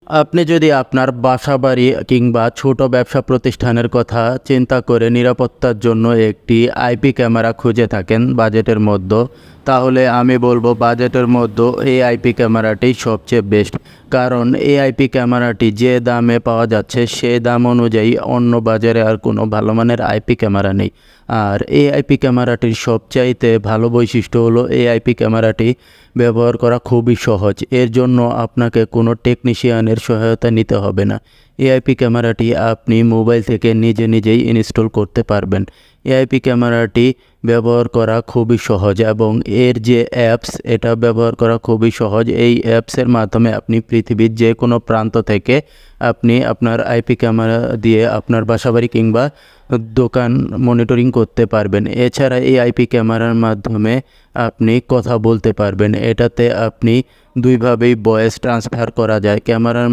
আপনি যদি আপনার বাসাবাড়ি কিংবা ছোট ব্যবসা প্রতিষ্ঠানের কথা চিন্তা করে নিরাপত্তার জন্য একটি আইপি ক্যামেরা খুঁজে থাকেন বাজেটের মধ্যে, তাহলে আমি বলবো বাজেটের মধ্যে এই আইপি ক্যামেরাটি সবচেয়ে বেস্ট। কারণ এই আইপি ক্যামেরাটি যে দামে পাওয়া যাচ্ছে সে দাম অনুযায়ী অন্য বাজারে আর কোনো ভালো মানের আইপি ক্যামেরা নেই। আর এই আইপি ক্যামেরাটির সবচাইতে ভালো বৈশিষ্ট্য হলো এই আইপি ক্যামেরাটি ব্যবহার করা খুবই সহজ। এর জন্য আপনাকে কোনো টেকনিশিয়ানের সহায়তা নিতে হবে না। এআইপি ক্যামেরাটি আপনি মোবাইল থেকে নিজেই ইনস্টল করতে পারবেন। এআইপি ক্যামেরাটি ব্যবহার করা খুবই সহজ এবং এর যে অ্যাপস এটা ব্যবহার করা খুবই সহজ। এই অ্যাপসের মাধ্যমে আপনি পৃথিবীর যে কোনো প্রান্ত থেকে আপনি আপনার আইপি ক্যামেরা দিয়ে আপনার বাসাবাড়ি কিংবা দোকান মনিটরিং করতে পারবেন। এছাড়া এই আইপি ক্যামেরার মাধ্যমে আপনি কথা বলতে পারবেন। এটাতে আপনি দুইভাবেই ভয়েস ট্রান্সফার করা যায়। ক্যামেরার